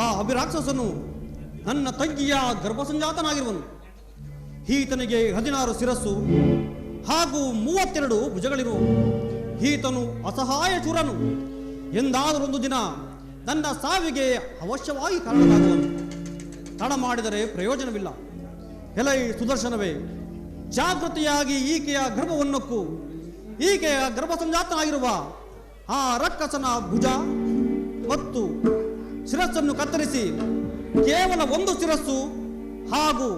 ಆ ಅಭಿರಾಕ್ಷಸನು ನನ್ನ ತಂಗಿಯ ಗರ್ಭಸಂಜಾತನಾಗಿರುವನು. ಈತನಿಗೆ 16 ಶಿರಸ್ಸು ಹಾಗೂ 32 ಭುಜಗಳಿರುವು. ಈತನು ಅಸಹಾಯ ಚೂರನು. ಎಂದಾದರೊಂದು ದಿನ ನನ್ನ ಸಾವಿಗೆ ಅವಶ್ಯವಾಗಿ ಕಾರಣನಾಗುವನು. ತಡ ಮಾಡಿದರೆ ಪ್ರಯೋಜನವಿಲ್ಲ. ಎಲೈ ಸುದರ್ಶನವೇ, ಜಾಗೃತಿಯಾಗಿ ಈಕೆಯ ಗರ್ಭವನ್ನಕ್ಕೂ ಈಕೆಯ ಗರ್ಭಸಂಜಾತನಾಗಿರುವ ಆ ರಕ್ಕಸನ ಭುಜ ಮತ್ತು ಶಿರಸ್ಸನ್ನು ಕತ್ತರಿಸಿ ಕೇವಲ 1 ಶಿರಸ್ಸು ಹಾಗೂ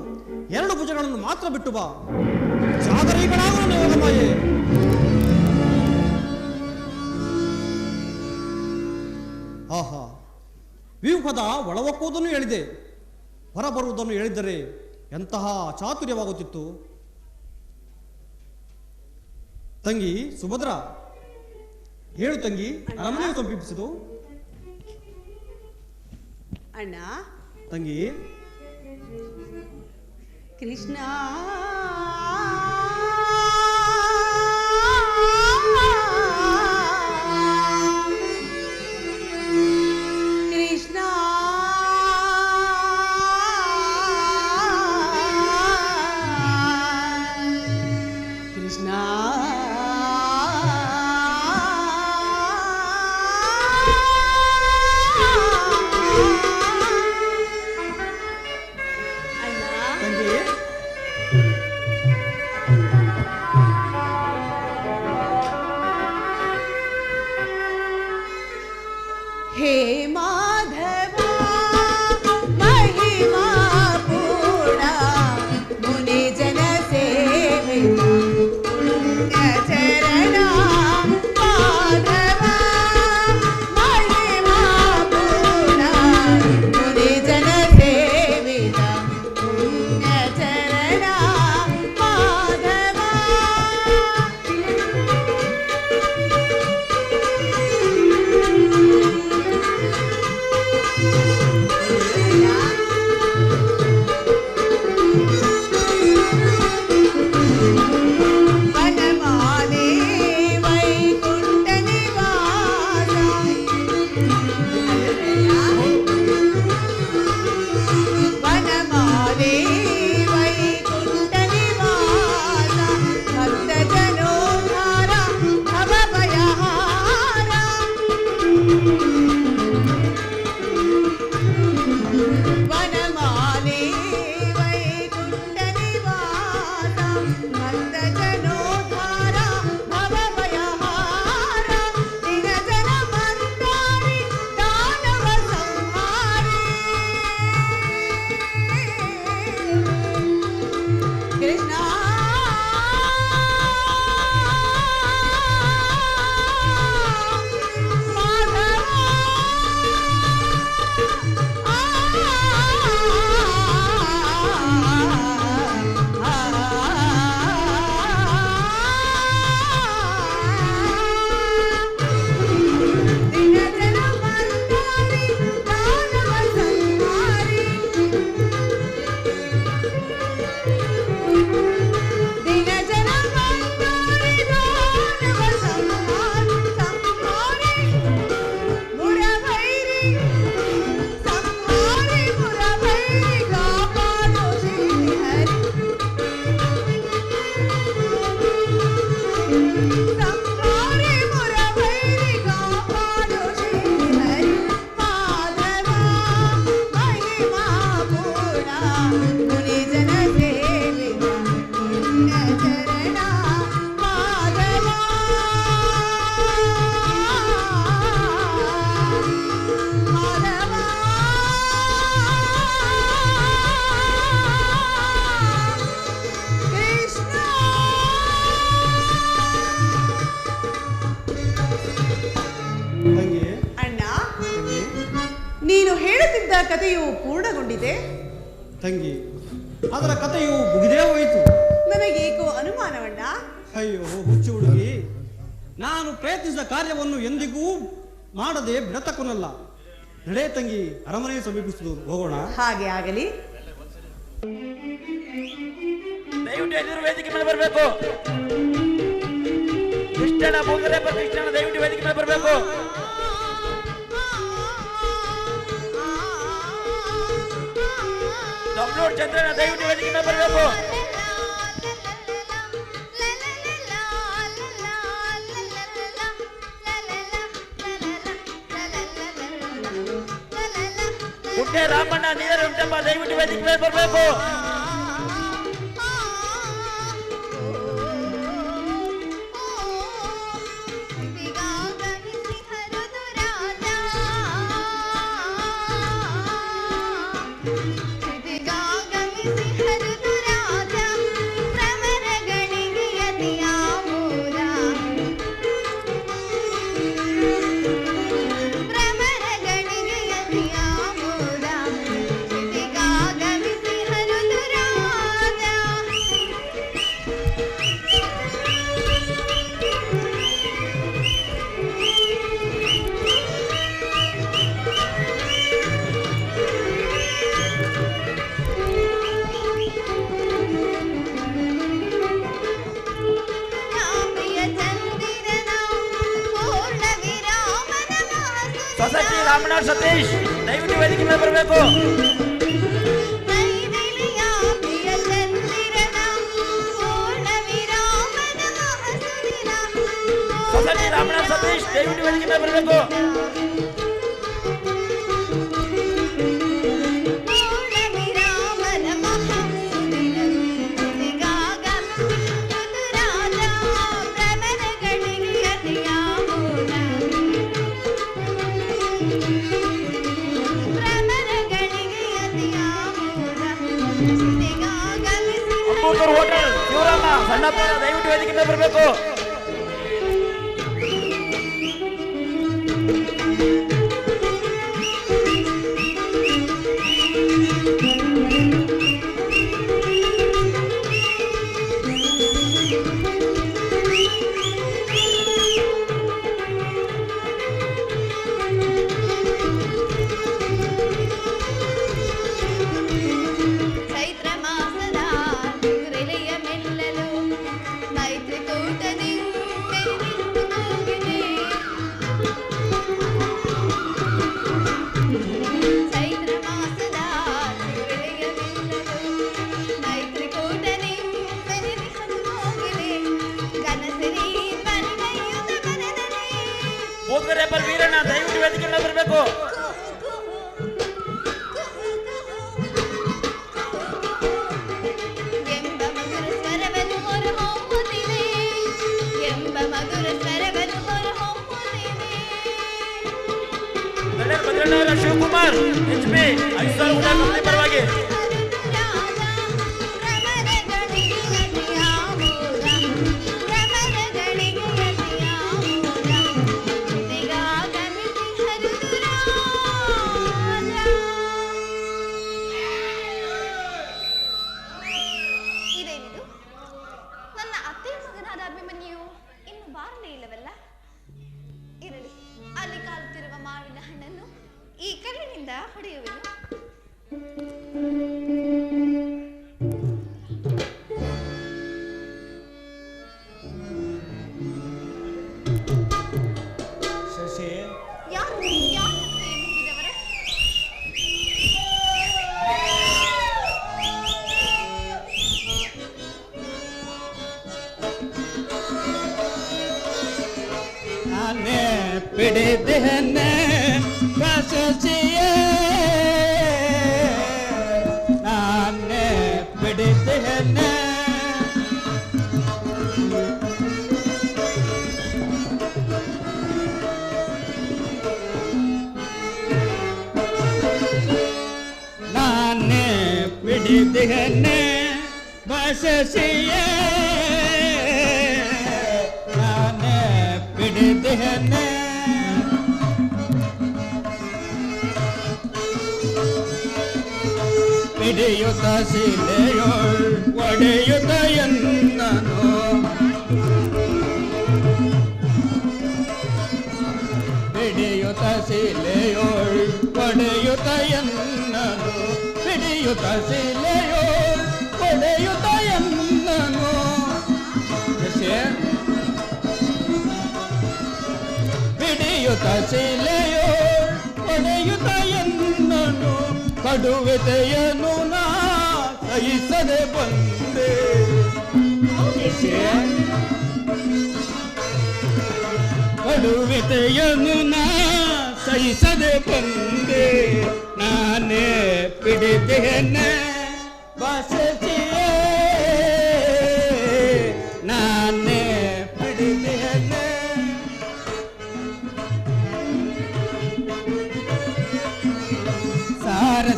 2 ಭುಜಗಳನ್ನು ಮಾತ್ರ ಬಿಟ್ಟು ಬಾ. ಜಾಗರೀಕನಾಗುವ ಯೋಗಮಾಯೆ. ಆಹಾ, ವ್ಯೂಹದ ಒಳವಕ್ಕುವುದನ್ನು ಹೇಳಿದೆ, ಹೊರಬರುವುದನ್ನು ಹೇಳಿದ್ದರೆ ಎಂತಹ ಚಾತುರ್ಯವಾಗುತ್ತಿತ್ತು. ತಂಗಿ ಸುಭದ್ರ, ಹೇಳು ತಂಗಿ, ಅರಮನೆ ಸಮೀಪಿಸಿತು. ಅಣ್ಣ ತಂಗಿ ಕೃಷ್ಣ ಕೃಷ್ಣ ಕೃಷ್ಣ ತಂಗಿ ನೀನು ಹೇಳುತ್ತಿದ್ದ ಕಥೆಯು ಪೂರ್ಣಗೊಂಡಿದೆ. ತಂಗಿ, ಅದರ ಕಥೆಯು ಮುಗಿದೇ ಹೋಯಿತು. ನನಗೇಕೋ ಅನುಮಾನವಣ್ಣ. ಅಯ್ಯೋ ಹುಚ್ಚು ಹುಡುಗಿ, ನಾನು ಪ್ರಯತ್ನಿಸಿದ ಕಾರ್ಯವನ್ನು ಎಂದಿಗೂ ಮಾಡದೆ ಬಿಡತಕ್ಕನಲ್ಲ. ನಡೆ ತಂಗಿ, ಅರಮನೆ ಸಮೀಪಿಸುವುದು ಹೋಗೋಣ. ಹಾಗೆ ಆಗಲಿ. ದಯವಿಟ್ಟು ಎದುರು ವೇದಿಕೆ ಮೇಲೆ ಬರಬೇಕು. ಕೃಷ್ಣನ ಮೂಗರೆ ಕೃಷ್ಣನ ದಯವಿಟ್ಟು ವೇದಿಕೆ ಮೇಲೆ ಬರಬೇಕು. ಡಬ್ಲ್ಯೂಡ್ ಚಂದ್ರನ ದಯವಿಟ್ಟು ವೇದಿಕೆ ಮೇಲೆ ಬರಬೇಕು. ಪುಣ್ಯ ರಾಮಣ್ಣ ನೀರು ಉಂಟಮ್ಮ ದಯವಿಟ್ಟು ವೇದಿಕೆ ಮೇಲೆ ಬರಬೇಕು. ರಾಮಣ್ಣ ಸತೀಶ್ ದಯವಿಟ್ಟು ವೇದಿಕೆ ಮೇಲೆ ಬರಬೇಕು. ಸೊಸೈಟಿ ರಾಮಣ್ಣ ಸತೀಶ್ ದಯವಿಟ್ಟು ವೇದಿಕೆ ಮೇಲೆ ಬರಬೇಕು. ಹೋಟೆಲ್ ಶಿವರಾಮ ಸಣ್ಣಪ್ಪನ ದಯವಿಟ್ಟು ವೇದಿಕೆ ಮೇಲೆ ಬರಬೇಕು. ವೀರಣ್ಣ ದಯವಿಟ್ಟು ವೇದಿಕೆ ಮೇಲೆ ಬರಬೇಕು. ಶಿವಕುಮಾರ್ HP 5,000 ಪರವಾಗಿ ಹೊಡೆಯುವೆನು. ಶಶಿ, ನಾನೇ ಪಿಡಿದೇನೆ ಶಶಿಯೇ, ನಾನೇ ಪಿಡಿದೇನೆ ನಾನೇ ಪಿಡಿದೇನೆ ಶಶಿಯೇ, ನಾನೇ ಪಿಡಿದೇನೆ ಪಿಡಿಯುತ್ತ ಶಿಲೆಯೋಳ್ ಒಡೆಯುತ್ತ ಎನ್ನನು ಪಿಡಿಯುತ್ತ ಶಿಲೆಯೋಳ್ ಒಡೆಯುತ್ತ ಎನ್ನನು ಪಿಡಿಯುತ್ತ ಶಿಲೆಯೋಳ್ ಒಡೆಯುತ್ತ ಎನ್ನನು ಪಿಡಿಯುತ್ತ ಶಿಲೆಯೋಳ್ ಒಡೆಯುತ್ತ ಎನ್ನನು ಕಡುವೆತೆಯನ್ನು ನಾ ಸಹಿಸದೆ ಬಂದೆ ಕಡುವೆತೆಯನ್ನು ನಾ ಸಹಿಸದೆ ಬಂದೆ ನಾನೇ ಪಿಡಿದೇನೆ ಬಸಚಿಯೇ ನಾನೇ ಪಿಡಿದೇನೆ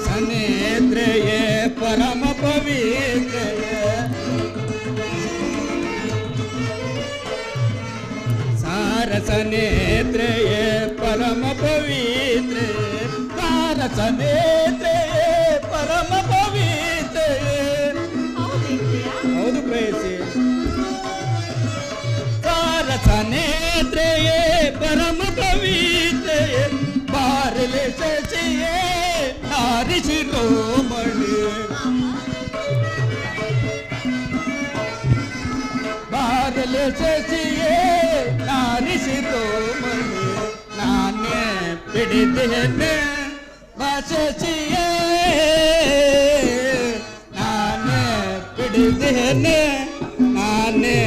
ಸಾರಸನೇತ್ರೆಯೇ ಪರಮ ಪವಿತ್ರಯೇ ಸಾರಸನೇತ್ರೆಯೇ ಪರಮ ಪವಿತ್ರಯೇ ಸಾರಸನೇತ್ರೆಯೇ ಪರಮ ಪವಿತ್ರಯೇ ಹೌದು ಪ್ರೇಯಸಿ ಸಾರಸನೇತ್ರೆಯೇ ಪರಮ ಪವಿತ್ರಯೇ ಬಾರಲೆ ಶಶಿಯೇ ನಾರಿ ಶಿರೋಮಣಿ ಬಾರಲೆ ಶಶಿಯೇ ನಾರಿ ಶಿರೋಮಣಿ ನಾನೇ ಪಿಡಿದೇನೆ ಶಶಿಯೇ ನಾನೇ ಪಿಡಿದೇನೆ ನಾನೇ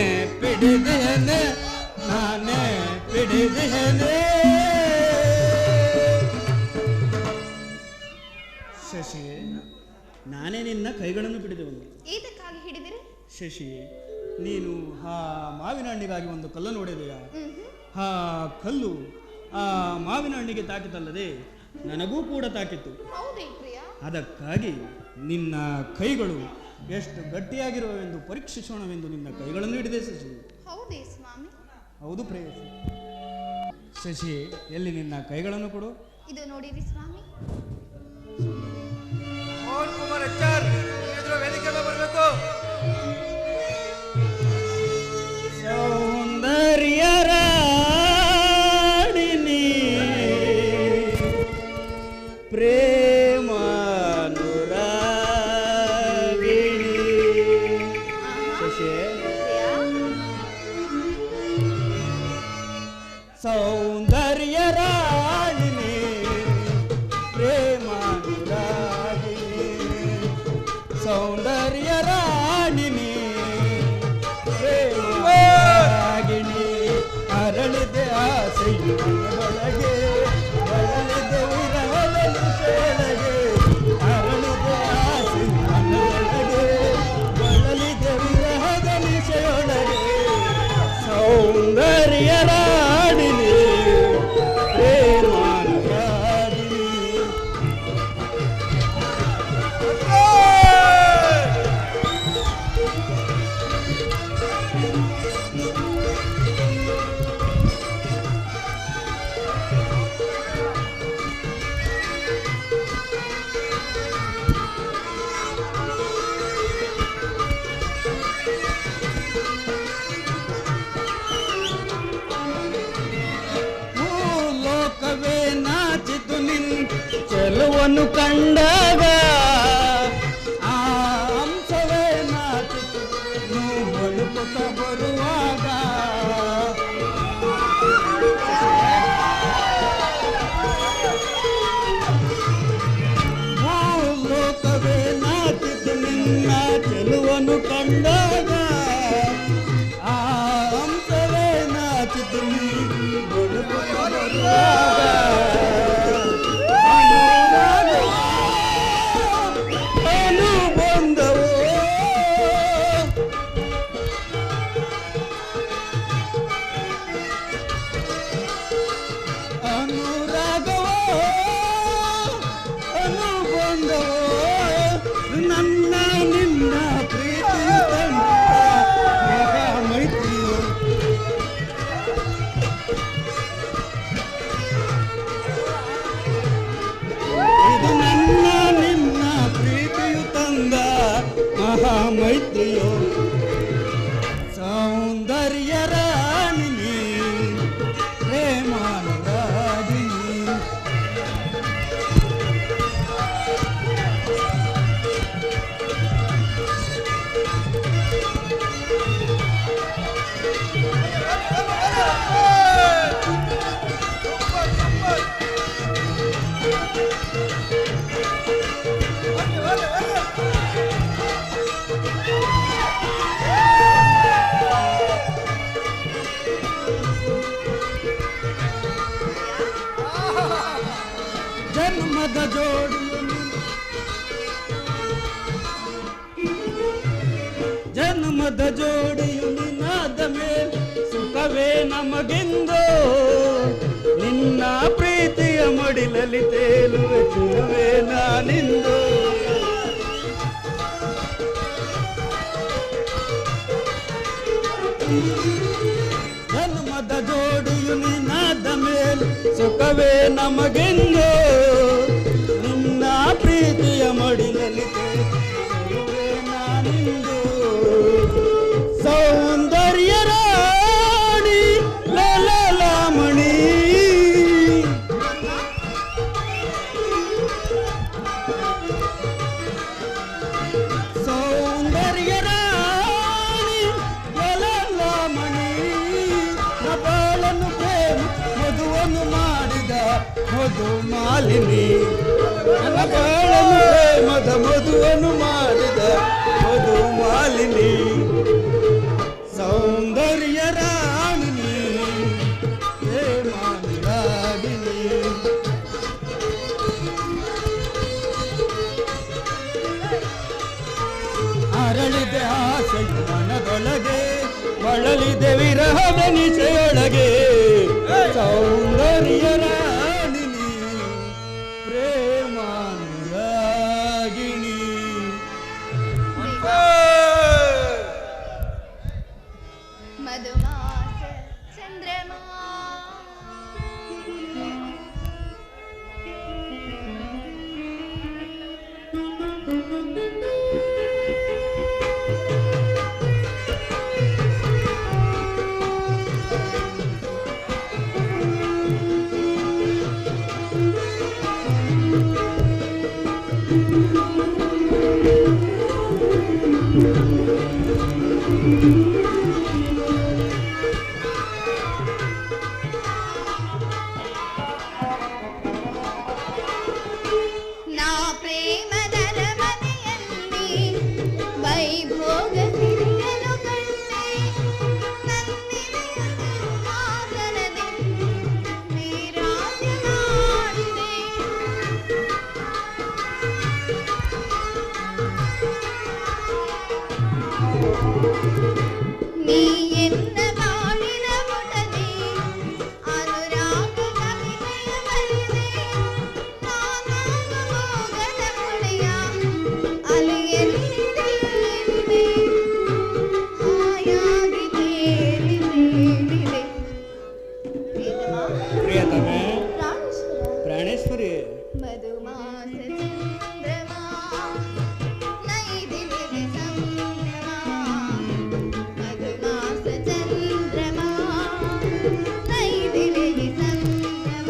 ಪಿಡಿದೇನೆ ನಾನೇ ಪಿಡಿದೇನೆ ಶಶಿ ನಾನೇ ನಿನ್ನ ಕೈಗಳನ್ನು ಹಿಡಿದವನು ಏತಕ್ಕಾಗಿ ಹಿಡಿದಿರಿ ಶಶಿ ನೀನು ಆ ಮಾವಿನ ಹಣ್ಣಿಗಾಗಿ ಒಂದು ಕಲ್ಲು ನೋಡಿದೆಯಾ ಆ ಕಲ್ಲು ಆ ಮಾವಿನ ಹಣ್ಣಿಗೆ ತಾಕಿತಲ್ಲದೆ ನನಗೂ ಕೂಡ ತಾಕಿತ್ತು ಹೌದೇ ಪ್ರಿಯ ಅದಕ್ಕಾಗಿ ನಿನ್ನ ಕೈಗಳು ಎಷ್ಟು ಗಟ್ಟಿಯಾಗಿರುವವೆಂದು ಪರೀಕ್ಷಿಸೋಣವೆಂದು ನಿನ್ನ ಕೈಗಳನ್ನು ಹಿಡಿದೆ ಶಶಿ ಹೌದೇ ಸ್ವಾಮಿ ಹೌದು ಪ್ರೇಯಸಿ ಶಶಿ ಎಲ್ಲಿ ನಿನ್ನ ಕೈಗಳನ್ನು ಕೊಡು ಇದು ನೋಡಿರಿ ಸ್ವಾಮಿ ಮೋಹನ್ ಕುಮಾರ್ ಎಚ್ಆರ್ ಎದುರು ವೇದಿಕೆ ಮೇಲೆ ಬರಬೇಕು ಸೌಂದರ್ಯ ರಾಣಿನಿ ಪ್ರೇಮಾನುರಾಗಿಣಿ ಶಶಿ ಸೌಂದರ್ಯ ರಾಣಿನಿ ಪ್ರೇಮಾನುರಾಗಿಣಿ ಸೌಂದರ್ಯ ರಾಣಿನಿ ಪ್ರೇಮಾನುರಾಗಿಣಿ ಅರಳಿದೆ ಆಸೆಯು ಒಳಗೆ ಅರಳಿದೆ ವಿರಹದಲ್ಲಿ ಕೆಳಗೆ ಅರಳಿದೆ ಆಸೆಯು ಒಳಗೆ ಅರಳಿದೆ ವಿರಹದಲ್ಲಿ ಕೆಳಗೆ ಸೌಂದರ್ಯ ರಾಣಿನಿ ಪ್ರೇಮಾನುರಾಗಿಣಿ ಲೋಕವೇ ನಾಚಿತು ನಿನ್ ಚೆಲುವನ್ನು ಕಂಡಾಗ ಆ ಅಂಶವೇ ನಾಚಿತು ನೀವು ಬಳುಕುತ್ತ ಬರುವಾಗ ಲೋಕವೇ ನಾಚಿತು ನಿನ್ನ ಚೆಲುವನ್ನು ಕಂಡಾಗ ಆ ಅಂಶವೇ ನಾಚಿತು ನೀವು ಬಳುಕುತ್ತ ಬರುವಾಗ ಅನುಬಂಧವೋ ಅನುರಾಗವೋ ಅನುಬಂಧವೋ ನನ್ನ ನಿನ್ನ ಪ್ರೀತಿ ತಂದ ಮಹಾ ಮೈತ್ರಿಯೋ ಜೋಡಿಯು ಜನ್ಮದ ಜೋಡಿಯು ನಿನ್ನಾದ ಮೇಲೆ ಸುಖವೇ ನಮಗೆಂದೋ ನಿನ್ನ ಪ್ರೀತಿಯ ಮಡಿಲಲ್ಲಿ ತೇಲುವೆ ಚಿರುವೆ ನಾನಿಂದು ಜನ್ಮದ ಜೋಡಿಯು ನಿನ್ನಾದ ಮೇಲೆ ಸುಖವೇ ನಮಗೆಂದೋ ನಿನ್ನ ಪ್ರೀತಿಯ ಮಡಿಲಲ್ಲಿ ತೇಲುವೆ ನಾನಿಂದು ಸೌಂದರ್ಯ ರಾಣಿ ಲಲಲಾಮಣಿ ಸೌಂದರ್ಯ ರಾಣಿ ಲಲಲಾಮಣಿ ನಪಾಳನ್ನು ಪ್ರೇಮ ಮಧುವನ್ನು ಮಾಡಿದ ಮಧು ಮಾಲಿನಿ ನಪಾಳನ್ನು ಪ್ರೇಮದ ಮಧುವನ್ನು ಮಾಡಿದ ಮಧು ಮಾಲಿನಿ ಸೌಂದರ್ಯ ರಾಣಿನಿ ಪ್ರೇಮಾನುರಾಗಿನಿ ಅರಳಿದೆ ಆಸೆ ಮನದೊಳಗೆ ಬಳಲಿದೆ ವಿರಹದ ನಿಶೆಯೊಳಗೆ ಸೌಂದರ್ಯ ರಾಣಿನಿ ಪ್ರೇಮಾನುರಾಗಿನಿ ಮಧುಮಾಸ ಚಂದ್ರಮಾ ನಾ ಪ್ರೇಮದರ ಮನೆಯಲ್ಲಿ ವೈಭೋಗ ಹಿರಿಯಲು ಕಂಡೆ ನಂದಿನಿಯ ಸಿಂಹಾಸನದಲ್ಲಿ ವಿರಾಜಮಾಡಿದೆ ನೀ ಎನ್ನ ಬಾಳಿನ ಮುಟದೆ ಅನುರಾಗ ಕವಿತೆಯ ಬರೆದೆ ನಾನಾಗ ಮೋಗದ ಮುಳೆಯ ಅಲೆಯಲ್ಲಿ ತೇಲಿದೆ ಹಾಯಾಗಿ ತೇಲಿದೆ ಪ್ರಿಯತಮೆ ಪ್ರಾಣೇಶ್ವರ ಪ್ರಾಣೇಶ್ವರಿ ಮಧುಮಾಸ ಚಂದ್ರಮಾ ನೈದಿಲಿದೆ ಸಂಭ್ರಮ ಮಧುಮಾಸ ಚಂದ್ರಮಾ ನೈದಿಲಿದೆ ಸಂಭ್ರಮ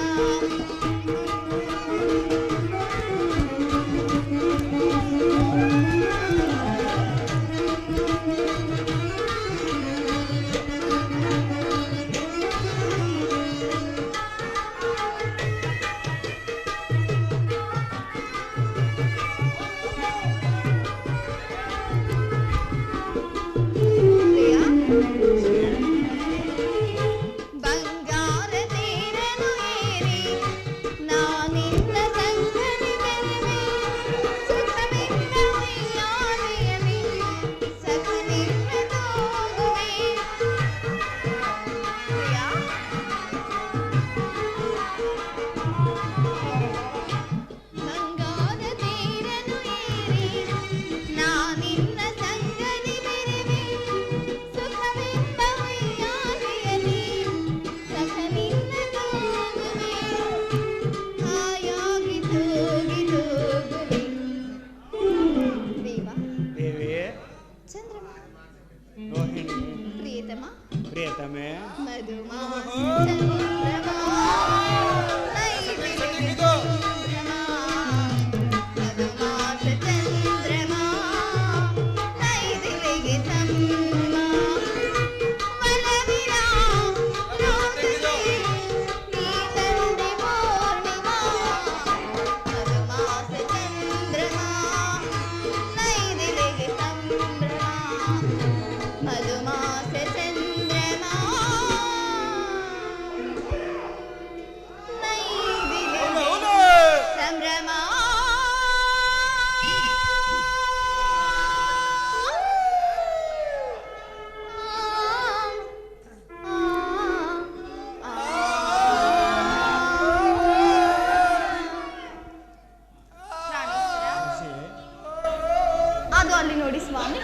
ನೋಡಿ ಸ್ವಾಮಿ,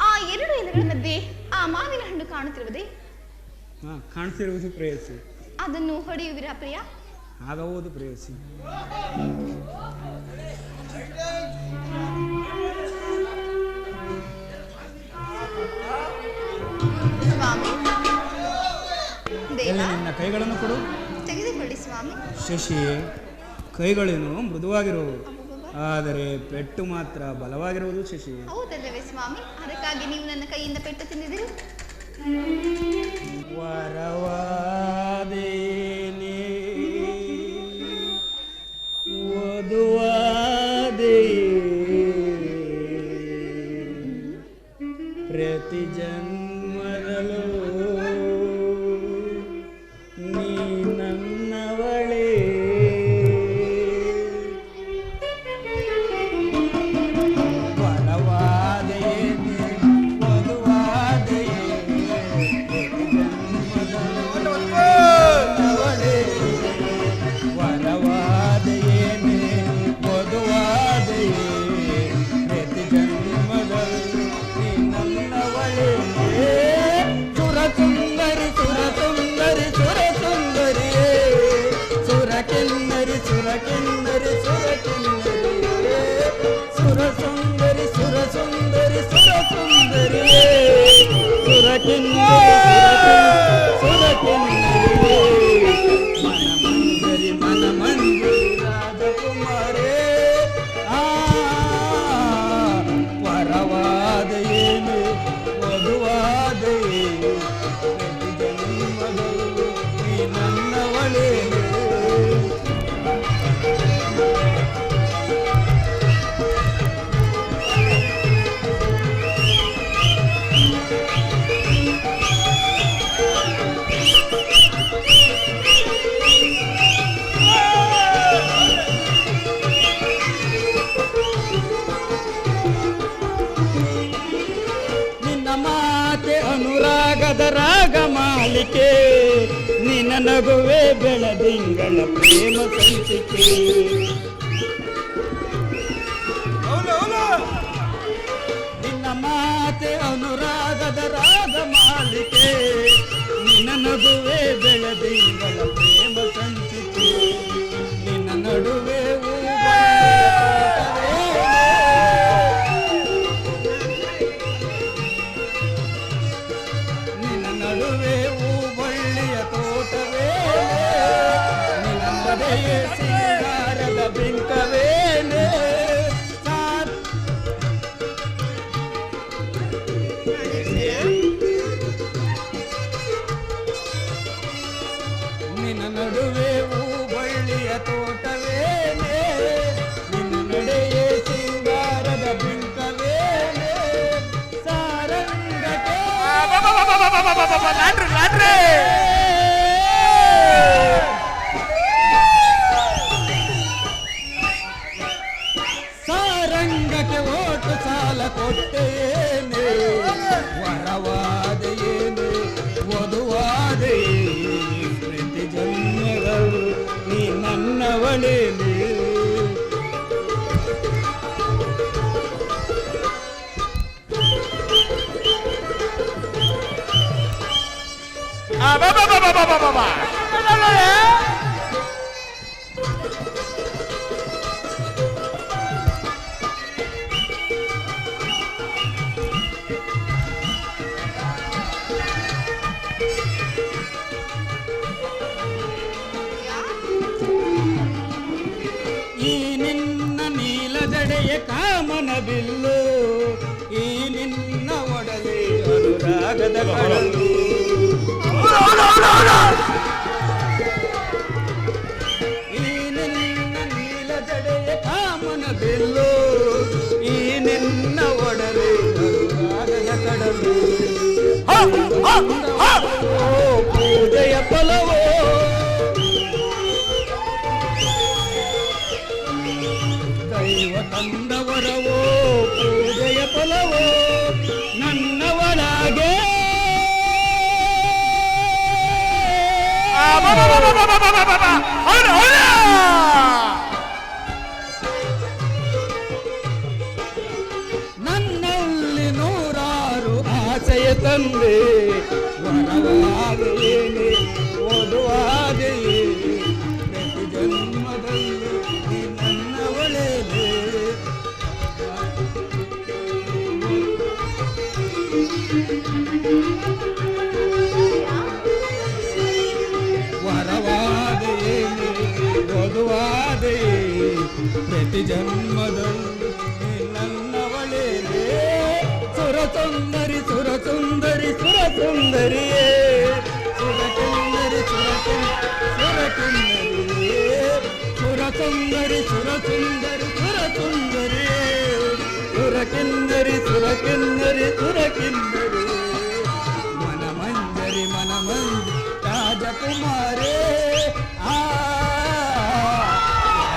ಆ ಎರಡು ಎಲೆಗಳ ಮಧ್ಯೆ ಆ ಮಾವಿನ ಹಣ್ಣು ಕಾಣುತ್ತಿರುವುದೇ? ಕಾಣಿಸಿರುವುದು ಪ್ರೇಯಸಿ. ಅದನ್ನು ಹೊಡೆಯುವಿರಾ ಪ್ರಿಯ? ಆಗಬಹುದು ಪ್ರೇಯಸಿ. ಸ್ವಾಮಿ ದೇವ, ನಿನ್ನ ಕೈಗಳನ್ನು ಕೊಡು. ತೆಗೆದುಕೊಳ್ಳಿ ಸ್ವಾಮಿ. ಶಶಿ, ಕೈಗಳೇನು ಮೃದುವಾಗಿರುವುದು, ಆದರೆ ಪೆಟ್ಟು ಮಾತ್ರ ಬಲವಾಗಿರುವುದು ಶಶಿ. ಹೌದಲ್ಲವೇ ಸ್ವಾಮಿ? ಅದಕ್ಕಾಗಿ ನೀವು ನನ್ನ ಕೈಯಿಂದ ಪೆಟ್ಟು ತಿಂದಿದ್ದೀರಿ. ವರವಾದೇನೆ ವಧುವಾದೆ ಪ್ರತಿ ಜನ್ಮದಲ್ಲೂ ನೀ ನನ್ನವಳೇ. ರಾಗಮಾಲಿಕೆ ನಿನ್ನ ನಗುವೆ ಬೆಳದಿಂಗಳ ಪ್ರೇಮ ಸಂಚಿಕೆ. ನಿನ್ನ ಮಾತೆ ಅನುರಾಗದ ರಾಗಮಾಲಿಕೆ ನಿನ್ನ ನಗುವೆ ಬೆಳದಿಂಗಳ ಪ್ರೇಮ ಸಂಚಿಕೆ. ನಿನ್ನ ನಡುವೆ ಸಿಂಗಾರದ ಬಿಂಕವೇನೆ. ನಿನ್ನ ನಡುವೆ ಬಳ್ಳಿಯ ತೋಟವೇನೆ, ನಿನ್ನ ನಡೆಯೇ ಸಿಂಗಾರದ ಬಿಂಕವೇನೆ. ಸಾರಂಗಕ್ಕೆ ಸಾರಂಗಕ್ಕೆ ಓಟು ಸಾಲ ಕೊಟ್ಟೇನೆ. ವರವಾದೆಯೇನೆ ವಧುವಾದೆ ಪ್ರತಿ ಜನ್ಮಗಳು ನೀ ನನ್ನವಳೇನೆ. ಈ ನಿನ್ನ ನೀಲ ಜಡೆಯ ಕಾಮನ ಬಿಲ್ಲು, ಈ ನಿನ್ನ ಒಡಲೆ ಅನುರಾಗದ ಕಡಲು. ಈ ನಿನ್ನ ನೀಲ ಜಡೆಯ ಕಾಮನ ಬಿಲ್ಲು, ಈ ನಿನ್ನ ಒಡಲೆ ಅನುರಾಗದ ಕಡಲು. ಪೂಜೆಯ ಫಲವೋ ದೈವ ತಂದವರವೋ, ಪೂಜೆಯ ಫಲವೋ ನನ್ನ ಒಳಗೆ. ನನ್ನ ಆಸೆಯ ತಂದೆ ವರವಾದೇನೆ ಓದುವಾದೆಯೇ ಪ್ರತಿ ಜನ್ಮದಲ್ಲಿ ನೀ ನನ್ನವಳೇನೆ ವರವಾದೆಯೇನೆ ಓದುವಾದೆಯೇ ಪ್ರತಿ ಜನ್ಮದಲ್ಲಿ ನೀ ನನ್ನವಳೇನೆ ಸುರಸುಂದರಿ ಸುರಸುಂದರಿ ಸುರಸುಂದರಿಯೇ ಸುರಕಿನ್ನರಿ ಸುರಕಿನ್ನರಿಯೇ ಸುರಸುಂದರಿ ಸುರಸುಂದರಿ ಸುರಸುಂದರಿಯೇ ಸುರಕಿನ್ನರಿ ಸುರಕಿನ್ನರಿ ಸುರಕಿನ್ನರಿಯೇ ಮನಮಂಜರಿ ಮನಮಂಜರಿ ರಾಜಕುಮಾರೇ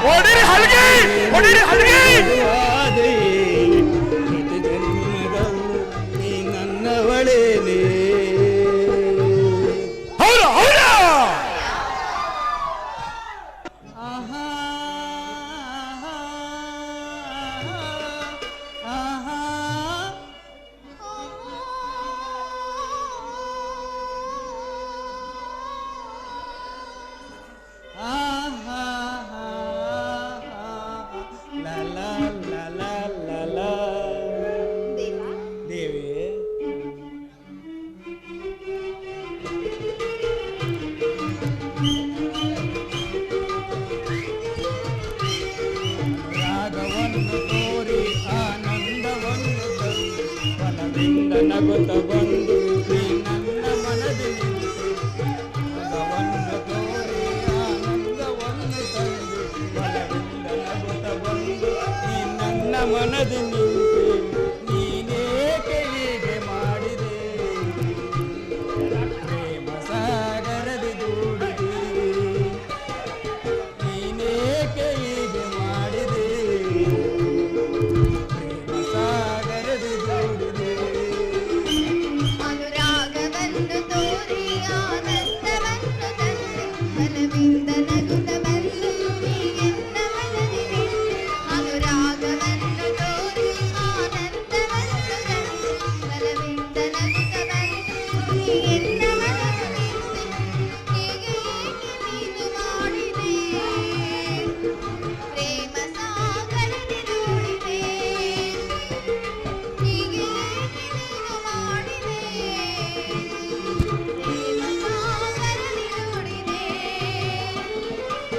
ಹೊಡಿರಿ ಹಲ್ಗೆ ಹೊಡಿರಿ ಹಲ್ಗೆ ಪ್ರತಿ ಜನ್ಮದಲ್ಲೂ ನೀ ನನ್ನವಳೇನೆ ಹೌದ ಹೌದ ಆಹಾ ಆಹಾ ಆಹಾ ಲಾ ಲಾ ಲಾ ಲಾ ಲಾ ಲಾ ದೇವಾ ದೇವಿ ರಾಗವನ್ನು ತೋರಿ ಆನಂದವನ್ನು ತಂದು ಬಲದಿಂದ ನಗುತ್ತ ಬಂದು ನೀ ನನ್ನ ಮನದಿ ನಿಂತು ರಾಗವನ್ನು ತೋರಿ ಆನಂದವನ್ನು ತಂದು ಬಲದಿಂದ ನಗುತ್ತ ಬಂದು ನೀ ನನ್ನ ಮನದಿ ನಿಂತು